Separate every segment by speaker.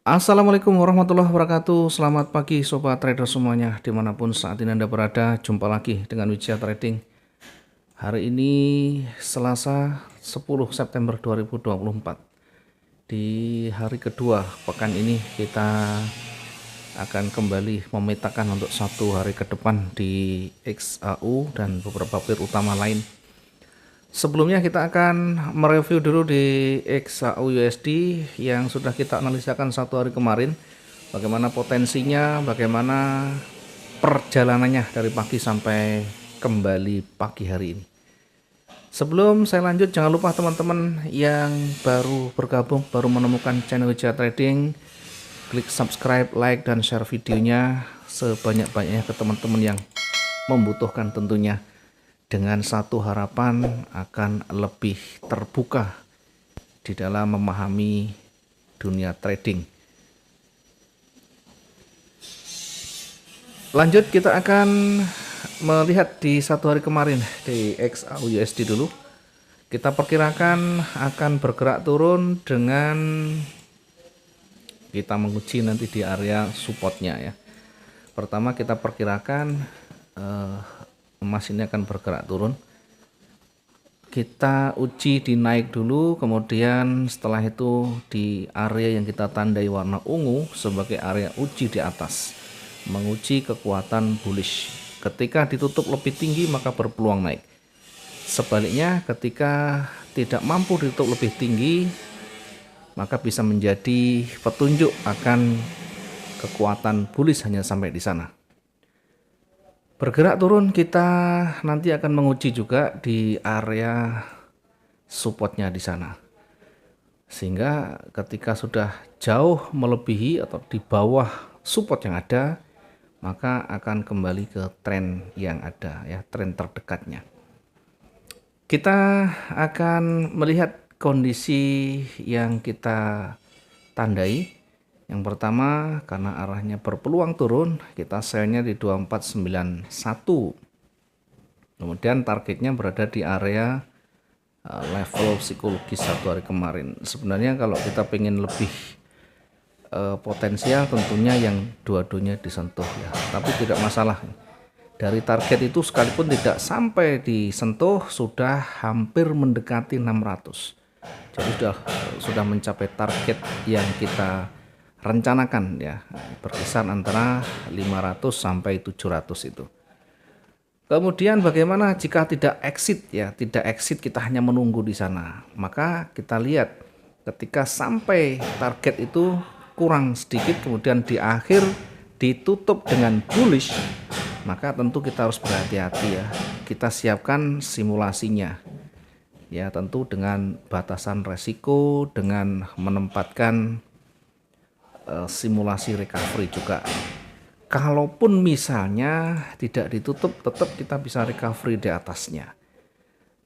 Speaker 1: Assalamualaikum warahmatullahi wabarakatuh. Selamat pagi sobat trader semuanya, dimanapun saat ini Anda berada. Jumpa lagi dengan Wijaya Trading. Hari ini Selasa 10 September 2024. Di hari kedua pekan ini kita akan kembali memetakan untuk satu hari ke depan di XAU dan beberapa pair utama lain. Sebelumnya kita akan mereview dulu di XAU USD yang sudah kita analisakan satu hari kemarin. Bagaimana potensinya, bagaimana perjalanannya dari pagi sampai kembali pagi hari ini. Sebelum saya lanjut, jangan lupa teman-teman yang baru bergabung, baru menemukan channel Wijaya Trading, klik subscribe, like, dan share videonya sebanyak-banyaknya ke teman-teman yang membutuhkan tentunya. Dengan satu harapan akan lebih terbuka di dalam memahami dunia trading. Lanjut, kita akan melihat di satu hari kemarin di XAU USD dulu. Kita perkirakan akan bergerak turun dengan kita menguji nanti di area supportnya ya. Pertama kita perkirakan emas ini akan bergerak turun. Kita uji di naik dulu, kemudian setelah itu di area yang kita tandai warna ungu sebagai area uji di atas, menguji kekuatan bullish. Ketika ditutup lebih tinggi maka berpeluang naik. Sebaliknya ketika tidak mampu ditutup lebih tinggi maka bisa menjadi petunjuk akan kekuatan bullish hanya sampai di sana. Bergerak turun kita nanti akan menguji juga di area supportnya di sana. Sehingga ketika sudah jauh melebihi atau di bawah support yang ada, maka akan kembali ke tren yang ada ya, tren terdekatnya. Kita akan melihat kondisi yang kita tandai. Yang pertama, karena arahnya berpeluang turun, kita sell-nya di 2491. Kemudian targetnya berada di area level psikologis satu hari kemarin. Sebenarnya kalau kita pengen lebih potensial tentunya yang dua-duanya disentuh ya. Tapi tidak masalah. Dari target itu sekalipun tidak sampai disentuh sudah hampir mendekati 600. Jadi sudah mencapai target yang kita rencanakan ya, berkisar antara 500 sampai 700 itu. Kemudian bagaimana jika tidak exit ya, tidak exit kita hanya menunggu di sana. Maka kita lihat ketika sampai target itu kurang sedikit kemudian di akhir ditutup dengan bullish, maka tentu kita harus berhati-hati ya. Kita siapkan simulasinya. Ya, tentu dengan batasan resiko, dengan menempatkan simulasi recovery juga. Kalaupun misalnya tidak ditutup, tetap kita bisa recovery di atasnya.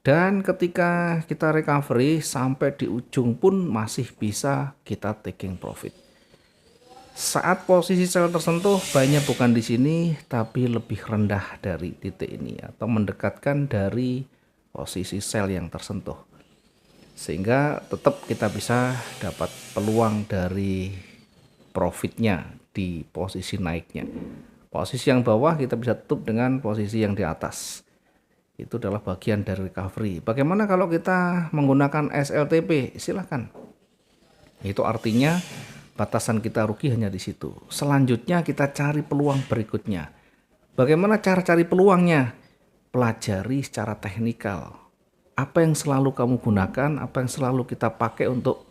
Speaker 1: Dan ketika kita recovery sampai di ujung pun masih bisa kita taking profit. Saat posisi sell tersentuh, banyak bukan di sini tapi lebih rendah dari titik ini atau mendekatkan dari posisi sell yang tersentuh. Sehingga tetap kita bisa dapat peluang dari profitnya di posisi naiknya. Posisi yang bawah kita bisa tutup dengan posisi yang di atas. Itu adalah bagian dari recovery. Bagaimana kalau kita menggunakan SLTP? Silahkan. Itu artinya batasan kita rugi hanya di situ. Selanjutnya kita cari peluang berikutnya. Bagaimana cara cari peluangnya? Pelajari secara teknikal. Apa yang selalu kamu gunakan, apa yang selalu kita pakai untuk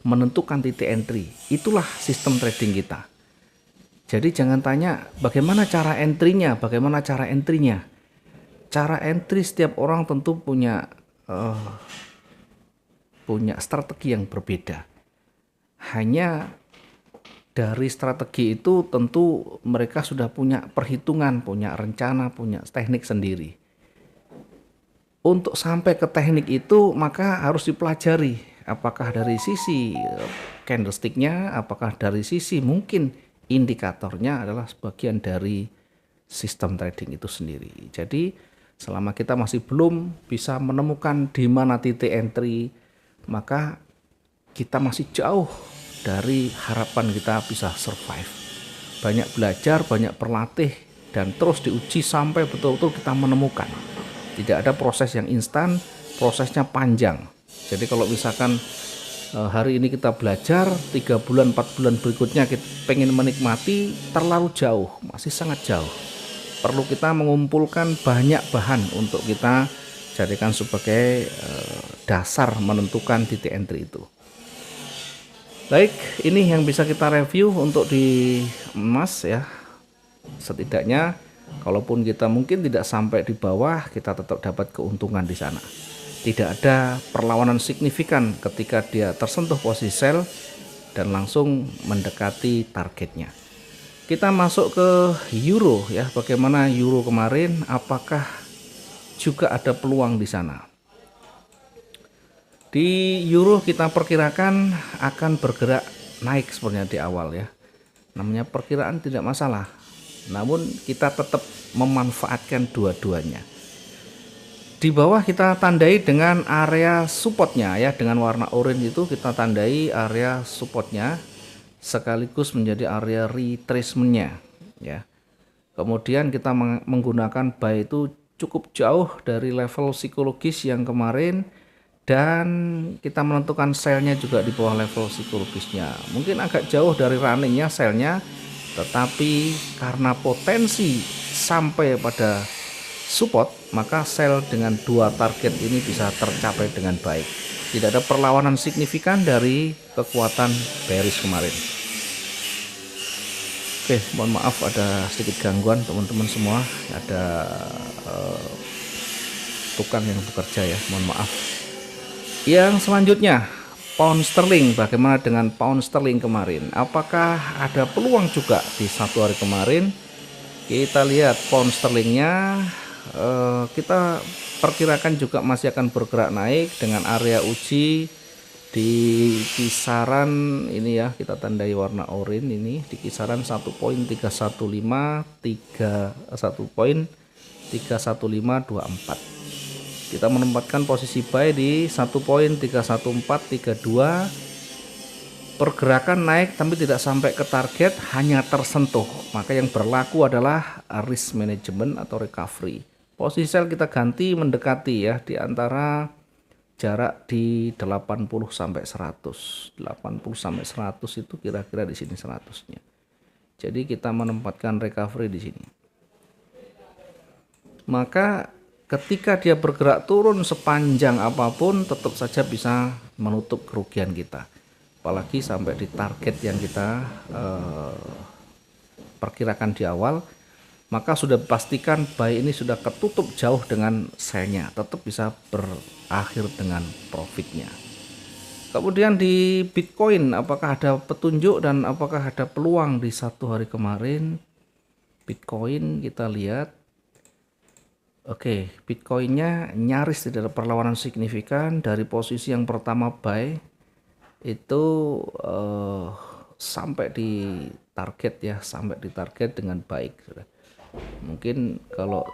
Speaker 1: menentukan titik entry. Itulah sistem trading kita. Jadi jangan tanya bagaimana cara entry-nya, bagaimana cara entry-nya. Cara entry setiap orang tentu punya strategi yang berbeda. Hanya dari strategi itu tentu mereka sudah punya perhitungan, punya rencana, punya teknik sendiri. Untuk sampai ke teknik itu maka harus dipelajari. Apakah dari sisi candlestick-nya, apakah dari sisi mungkin indikatornya adalah sebagian dari sistem trading itu sendiri. Jadi Selama kita masih belum bisa menemukan di mana titik entry, maka kita masih jauh dari harapan kita bisa survive. Banyak belajar, banyak berlatih, dan terus diuji sampai betul-betul kita menemukan. Tidak ada proses yang instan, prosesnya panjang. Jadi kalau misalkan hari ini kita belajar, 3 bulan, 4 bulan berikutnya kita pengen menikmati, terlalu jauh, masih sangat jauh. Perlu kita mengumpulkan banyak bahan untuk kita jadikan sebagai dasar menentukan titik entry itu. Baik, ini yang bisa kita review untuk di emas ya. Setidaknya kalaupun kita mungkin tidak sampai di bawah, kita tetap dapat keuntungan di sana. Tidak ada perlawanan signifikan ketika dia tersentuh posisi sell dan langsung mendekati targetnya. Kita masuk ke euro ya. Bagaimana euro kemarin? Apakah juga ada peluang di sana? Di euro kita perkirakan akan bergerak naik sebenarnya di awal ya. Namanya perkiraan tidak masalah. Namun kita tetap memanfaatkan dua-duanya. Di bawah kita tandai dengan area supportnya ya, dengan warna oranye itu kita tandai area supportnya sekaligus menjadi area retracementnya ya. Kemudian kita menggunakan buy itu cukup jauh dari level psikologis yang kemarin, dan kita menentukan sellnya juga di bawah level psikologisnya. Mungkin agak jauh dari runningnya sellnya, tetapi karena potensi sampai pada support, maka sell dengan dua target ini bisa tercapai dengan baik. Tidak ada perlawanan signifikan dari kekuatan bearish kemarin. Oke, mohon maaf ada sedikit gangguan teman-teman semua. Ada tukang yang bekerja ya, mohon maaf. Yang selanjutnya, pound sterling. Bagaimana dengan pound sterling kemarin? Apakah ada peluang juga di satu hari kemarin? Kita lihat pound sterlingnya, kita perkirakan juga masih akan bergerak naik dengan area uji di kisaran ini ya, kita tandai warna oranye ini di kisaran 1.31524. Kita menempatkan posisi buy di 1.31432. Pergerakan naik tapi tidak sampai ke target, hanya tersentuh. Maka yang berlaku adalah risk management atau recovery. Posisi sell kita ganti mendekati ya, di antara jarak di 80 sampai 100. 80 sampai 100 itu kira-kira di sini 100-nya. Jadi kita menempatkan recovery di sini. Maka ketika dia bergerak turun sepanjang apapun, tetap saja bisa menutup kerugian kita. Apalagi sampai di target yang kita perkirakan di awal, maka sudah pastikan buy ini sudah ketutup jauh dengan sellnya, tetap bisa berakhir dengan profitnya. Kemudian di Bitcoin, apakah ada petunjuk dan apakah ada peluang di satu hari kemarin? Bitcoin kita lihat. Oke, Bitcoinnya nyaris tidak ada perlawanan signifikan dari posisi yang pertama buy itu sampai di target ya, sampai di target dengan baik. Mungkin kalau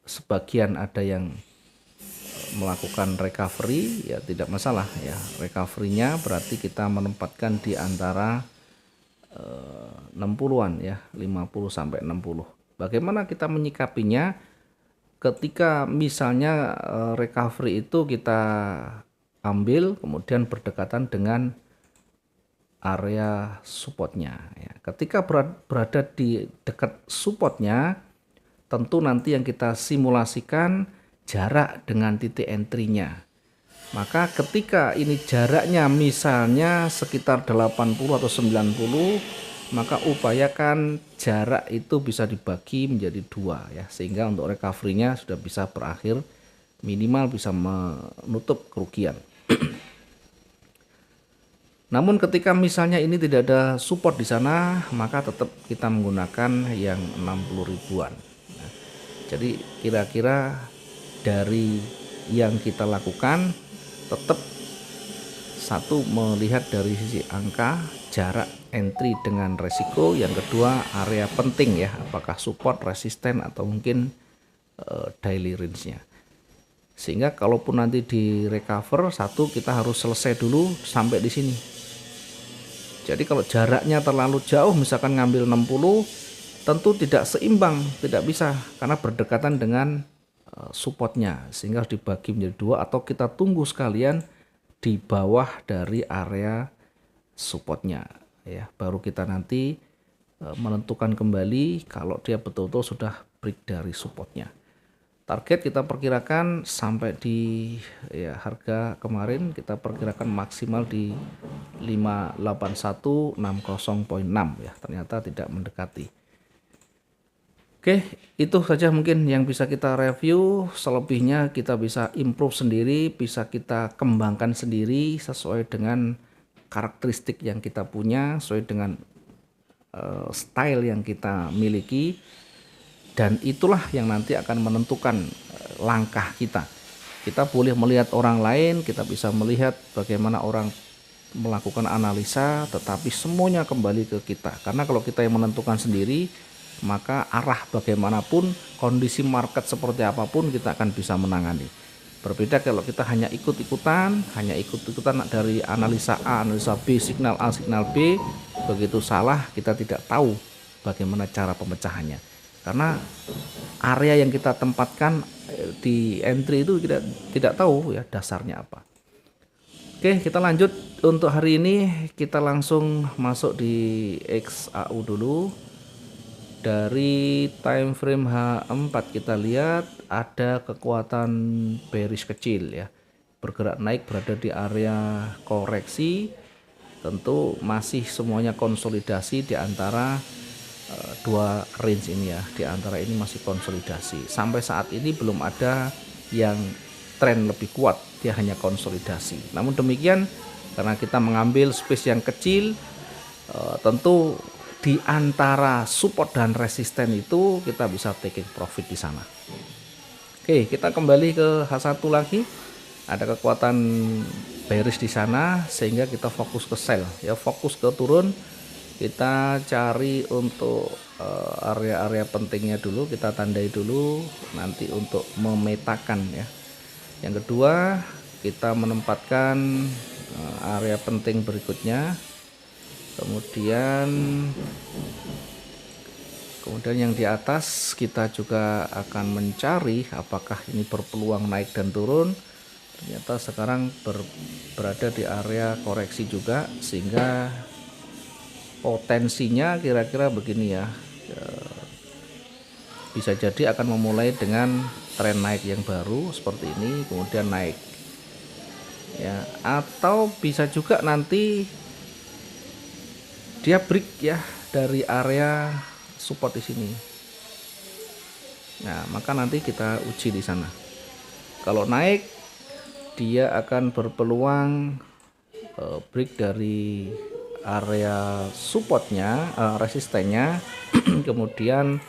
Speaker 1: sebagian ada yang melakukan recovery ya tidak masalah ya, recovery-nya berarti kita menempatkan di antara 60-an ya, 50 sampai 60. Bagaimana kita menyikapinya ketika misalnya recovery itu kita ambil kemudian berdekatan dengan area supportnya ya. Ketika berada di dekat supportnya, tentu nanti yang kita simulasikan jarak dengan titik entry-nya. Maka ketika ini jaraknya misalnya sekitar 80 atau 90, maka upayakan jarak itu bisa dibagi menjadi 2 ya, sehingga untuk recovery-nya sudah bisa berakhir, minimal bisa menutup kerugian. Namun ketika misalnya ini tidak ada support di sana, maka tetap kita menggunakan yang 60 ribuan. Nah, jadi kira-kira dari yang kita lakukan tetap satu, melihat dari sisi angka jarak entry dengan resiko, yang kedua area penting ya, apakah support, resisten atau mungkin daily range-nya. Sehingga kalaupun nanti di recover satu, kita harus selesai dulu sampai di sini. Jadi kalau jaraknya terlalu jauh, misalkan ngambil 60, tentu tidak seimbang, tidak bisa karena berdekatan dengan supportnya, sehingga harus dibagi menjadi dua atau kita tunggu sekalian di bawah dari area supportnya ya, baru kita nanti menentukan kembali kalau dia betul-betul sudah break dari supportnya. Target kita perkirakan sampai di ya, harga kemarin kita perkirakan maksimal di 58160.6 ya, ternyata tidak mendekati. Oke, itu saja mungkin yang bisa kita review. Selebihnya kita bisa improve sendiri, bisa kita kembangkan sendiri sesuai dengan karakteristik yang kita punya, sesuai dengan style yang kita miliki. Dan itulah yang nanti akan menentukan langkah kita. Kita boleh melihat orang lain, kita bisa melihat bagaimana orang melakukan analisa, tetapi semuanya kembali ke kita. Karena kalau kita yang menentukan sendiri, maka arah bagaimanapun, kondisi market seperti apapun kita akan bisa menangani. Berbeda kalau kita hanya ikut-ikutan dari analisa A, analisa B, signal A, signal B, begitu salah kita tidak tahu bagaimana cara pemecahannya. Karena area yang kita tempatkan di entry itu kita tidak tahu ya dasarnya apa. Oke, kita lanjut untuk hari ini, kita langsung masuk di XAU dulu. Dari time frame H4 kita lihat ada kekuatan bearish kecil ya, bergerak naik berada di area koreksi. Tentu masih semuanya konsolidasi di antara dua range ini ya, di antara ini masih konsolidasi. Sampai saat ini belum ada yang tren lebih kuat, dia hanya konsolidasi. Namun demikian, karena kita mengambil space yang kecil, tentu di antara support dan resisten itu kita bisa taking profit di sana. Oke, kita kembali ke H1 lagi. Ada kekuatan bearish di sana sehingga kita fokus ke sell ya, fokus ke turun. Kita cari untuk area-area pentingnya dulu, kita tandai dulu nanti untuk memetakan ya. Yang kedua, kita menempatkan area penting berikutnya. Kemudian yang di atas kita juga akan mencari apakah ini berpeluang naik dan turun. Ternyata sekarang berada di area koreksi juga, sehingga potensinya kira-kira begini ya, bisa jadi akan memulai dengan tren naik yang baru seperti ini, kemudian naik ya, atau bisa juga nanti dia break ya dari area support di sini. Nah, maka nanti kita uji di sana. Kalau naik, dia akan berpeluang break dari area supportnya, resistennya, kemudian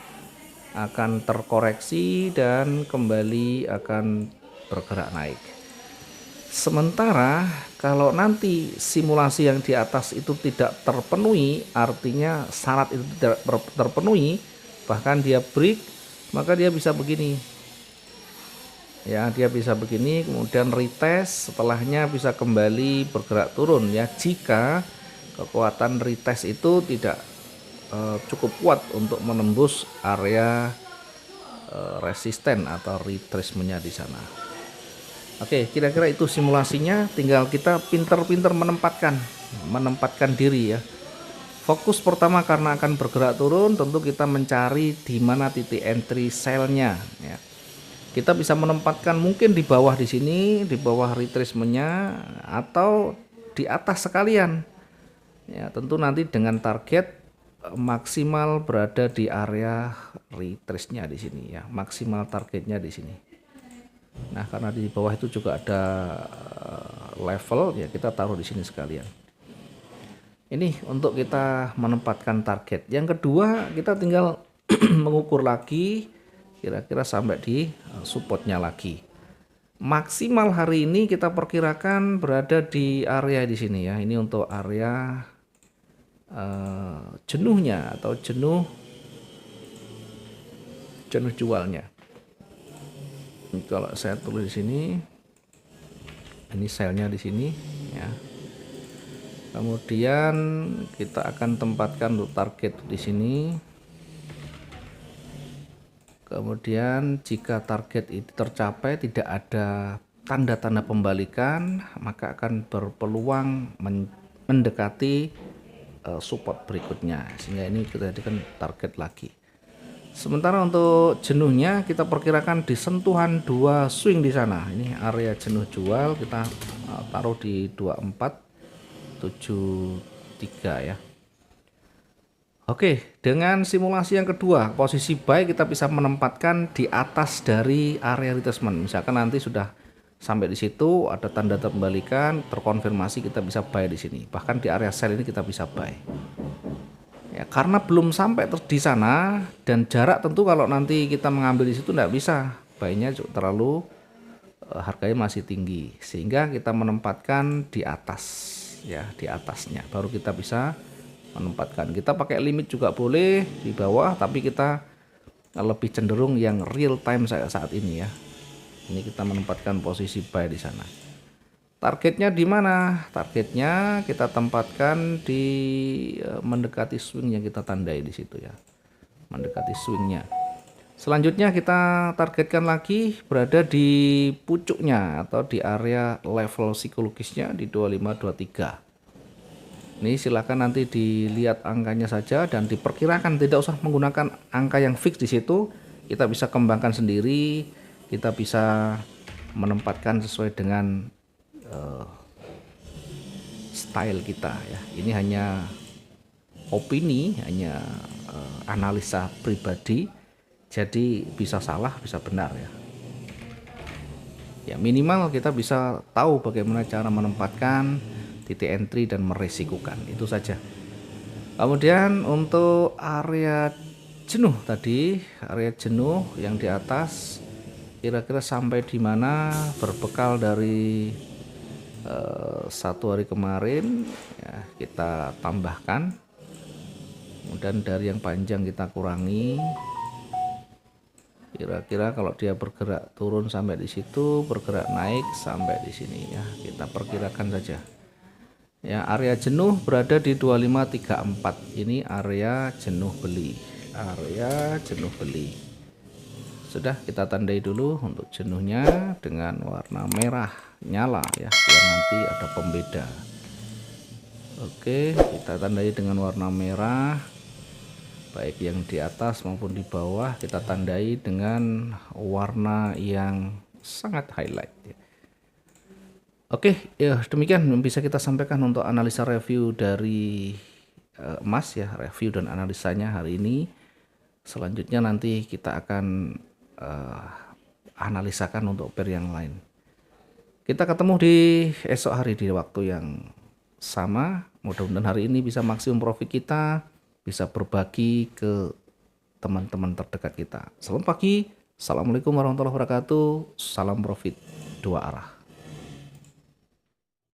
Speaker 1: akan terkoreksi dan kembali akan bergerak naik. Sementara kalau nanti simulasi yang di atas itu tidak terpenuhi, artinya syarat itu tidak terpenuhi, bahkan dia break, maka dia bisa begini ya, dia bisa begini, kemudian retest, setelahnya bisa kembali bergerak turun ya, jika kekuatan retest itu tidak cukup kuat untuk menembus area resisten atau retracement-nya di sana. Oke, kira-kira itu simulasinya, tinggal kita pinter-pinter menempatkan diri ya. Fokus pertama karena akan bergerak turun, tentu kita mencari di mana titik entry sell-nya ya. Kita bisa menempatkan mungkin di bawah di sini, di bawah retracement-nya atau di atas sekalian. Ya, tentu nanti dengan target maksimal berada di area retrace-nya di sini ya, maksimal targetnya di sini. Nah, karena di bawah itu juga ada level ya, kita taruh di sini sekalian. Ini untuk kita menempatkan target. Yang kedua, kita tinggal mengukur lagi kira-kira sampai di supportnya lagi. Maksimal hari ini kita perkirakan berada di area di sini ya. Ini untuk area jenuhnya atau jenuh jualnya. Kalau saya tulis di sini, ini selnya di sini ya. Kemudian kita akan tempatkan untuk target di sini. Kemudian jika target itu tercapai, tidak ada tanda-tanda pembalikan, maka akan berpeluang mendekati support berikutnya, sehingga ini kita jadikan target lagi. Sementara untuk jenuhnya kita perkirakan di sentuhan 2 swing di sana. Ini area jenuh jual kita taruh di 2473 ya. Oke, dengan simulasi yang kedua, posisi buy kita bisa menempatkan di atas dari area retracement. Misalkan nanti sudah sampai di situ, ada tanda pembalikan, terkonfirmasi, kita bisa buy di sini. Bahkan di area sell ini kita bisa buy. Ya, karena belum sampai di sana dan jarak tentu kalau nanti kita mengambil di situ tidak bisa, buy-nya terlalu harganya masih tinggi, sehingga kita menempatkan di atas ya, di atasnya baru kita bisa menempatkan. Kita pakai limit juga boleh di bawah, tapi kita lebih cenderung yang real time saat ini ya. Ini kita menempatkan posisi buy di sana. Targetnya di mana? Targetnya kita tempatkan di mendekati swing yang kita tandai di situ ya. Mendekati swingnya. Selanjutnya kita targetkan lagi berada di pucuknya atau di area level psikologisnya di 2523. Ini silakan nanti dilihat angkanya saja dan diperkirakan, tidak usah menggunakan angka yang fix di situ. Kita bisa kembangkan sendiri, kita bisa menempatkan sesuai dengan style kita ya. Ini hanya opini, hanya analisa pribadi, jadi bisa salah bisa benar ya. Ya minimal kita bisa tahu bagaimana cara menempatkan titik entry dan meresikukan, itu saja. Kemudian untuk area jenuh tadi, area jenuh yang di atas kira-kira sampai di mana, berbekal dari satu hari kemarin ya, kita tambahkan, kemudian dari yang panjang kita kurangi. Kira-kira kalau dia bergerak turun sampai di situ, bergerak naik sampai di sini ya, kita perkirakan saja. Ya, area jenuh berada di 2534. Ini area jenuh beli. Area jenuh beli. Sudah kita tandai dulu untuk jenuhnya dengan warna merah nyala ya, biar nanti ada pembeda. Oke, kita tandai dengan warna merah, baik yang di atas maupun di bawah kita tandai dengan warna yang sangat highlight ya. Oke, ya demikian yang bisa kita sampaikan untuk analisa review dari emas ya, review dan analisanya hari ini. Selanjutnya nanti kita akan analisakan untuk pair yang lain. Kita ketemu di esok hari di waktu yang sama. Mudah-mudahan hari ini bisa maksimum profit kita, bisa berbagi ke teman-teman terdekat kita. Selamat pagi, assalamualaikum warahmatullahi wabarakatuh, salam profit dua arah.